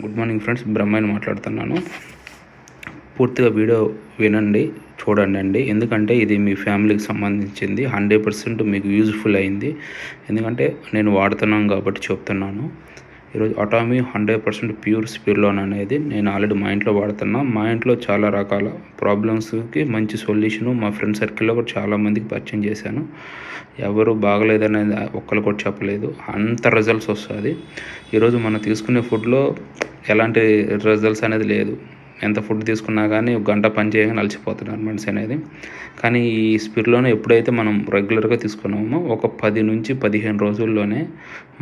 Good morning friends, బ్రహ్మని మాట్లాడుతున్నాను. పూర్తిగా వీడియో వినండి, చూడండి. ఎందుకంటే ఇది మీ ఫ్యామిలీకి సంబంధించింది. 100% మీకు యూజ్ఫుల్ అయింది. ఎందుకంటే నేను వాడుతున్నాను కాబట్టి చెప్తున్నాను. ఈరోజు అటామీ 100% ప్యూర్ స్పిర్లోన్ అనేది నేను ఆల్రెడీ మా ఇంట్లో వాడుతున్నా. మా ఇంట్లో చాలా రకాల ప్రాబ్లమ్స్కి మంచి సొల్యూషను మా ఫ్రెండ్ సర్కిల్లో కూడా చాలామందికి పరిచయం చేశాను. ఎవరు బాగలేదనేది ఒక్కరు కూడా చెప్పలేదు. అంత రిజల్ట్స్ వస్తుంది. ఈరోజు మనం తీసుకునే ఫుడ్లో ఎలాంటి రిజల్ట్స్ అనేది లేదు. ఎంత ఫుడ్ తీసుకున్నా కానీ ఒక గంట పని చేయగానే అలసిపోతున్నారు మనిషి అనేది. కానీ ఈ స్పిర్లోనే ఎప్పుడైతే మనం రెగ్యులర్గా తీసుకున్నామో ఒక 10 నుంచి 15 రోజుల్లోనే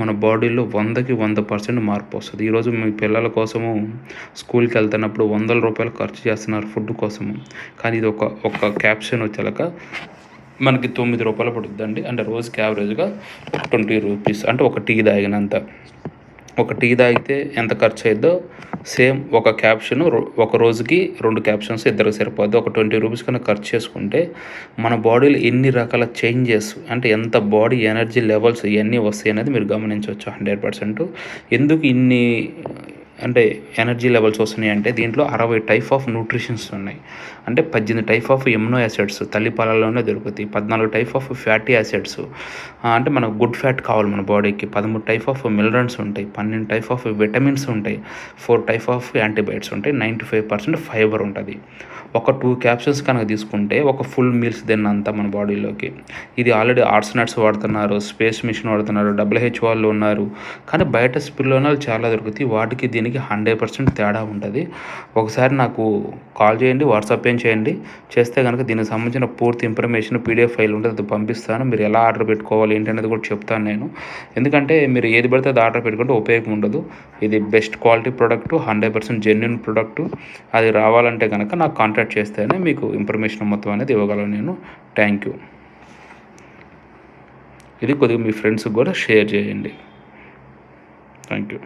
మన బాడీలో 100కి 100% మార్పు వస్తుంది. ఈరోజు మీ పిల్లల కోసము స్కూల్కి వెళ్తున్నప్పుడు ₹100 ఖర్చు చేస్తున్నారు ఫుడ్ కోసము. కానీ ఇది ఒక క్యాప్షన్ వచ్చాక మనకి ₹9 పడుతుందండి. అంటే రోజుకి యావరేజ్గా ₹20, అంటే ఒక టీ తాగినంత. ఒక టీ తాగితే ఎంత ఖర్చు అయిద్దో సేమ్ ఒక క్యాప్షన్ ఒక రోజుకి 2 క్యాప్షన్స్ ఇద్దరికి సరిపోద్ది. ఒక ₹20 కన్నా ఖర్చు చేసుకుంటే మన బాడీలో ఎన్ని రకాల చేంజెస్, అంటే ఎంత బాడీ ఎనర్జీ లెవెల్స్ ఇవన్నీ వస్తాయి అనేది మీరు గమనించవచ్చు 100%. ఎందుకు ఇన్ని అంటే ఎనర్జీ లెవెల్స్ వస్తున్నాయి అంటే దీంట్లో 60 టైప్ ఆఫ్ న్యూట్రిషన్స్ ఉన్నాయి. అంటే 18 టైప్ ఆఫ్ ఎమినో యాసిడ్స్ తల్లిపాలలోనే దొరుకుతాయి. 14 టైప్ ఆఫ్ ఫ్యాటీ యాసిడ్స్, అంటే మనకు గుడ్ ఫ్యాట్ కావాలి మన బాడీకి. 13 టైప్ ఆఫ్ మినరల్స్ ఉంటాయి. 12 టైప్ ఆఫ్ విటమిన్స్ ఉంటాయి. 4 టైప్ ఆఫ్ యాంటీబయాటిక్స్ ఉంటాయి. 95% ఫైబర్ ఉంటుంది. ఒక 2 క్యాప్షన్స్ కనుక తీసుకుంటే ఒక ఫుల్ మీల్స్ తిన్నంత మన బాడీలోకి. ఇది ఆల్రెడీ ఆర్సనట్స్ వాడుతున్నారు, స్పేస్ మిషన్ వాడుతున్నారు, WHO వాళ్ళు ఉన్నారు. కానీ బయట స్పిర్లోనాలు చాలా దొరుకుతాయి. వాటికి దీనికి 100% తేడా ఉంటుంది. ఒకసారి నాకు కాల్ చేయండి, వాట్సాప్ చేయండి. చేస్తే కనుక దీనికి సంబంధించిన పూర్తి ఇన్ఫర్మేషన్ PDF ఫైల్ ఉంటుంది, అది పంపిస్తాను. మీరు ఎలా ఆర్డర్ పెట్టుకోవాలి ఏంటి అనేది కూడా చెప్తాను నేను. ఎందుకంటే మీరు ఏది పడితే అది ఆర్డర్ పెట్టుకుంటే ఉపయోగం ఉండదు. ఇది best quality product, 100% genuine product. అది రావాలంటే కనుక నాకు కాంటాక్ట్ చేస్తేనే మీకు ఇన్ఫర్మేషన్ మొత్తం అనేది ఇవ్వగలను నేను. Thank you. ఇది కొద్దిగా మీ ఫ్రెండ్స్కి కూడా షేర్ చేయండి. Thank you.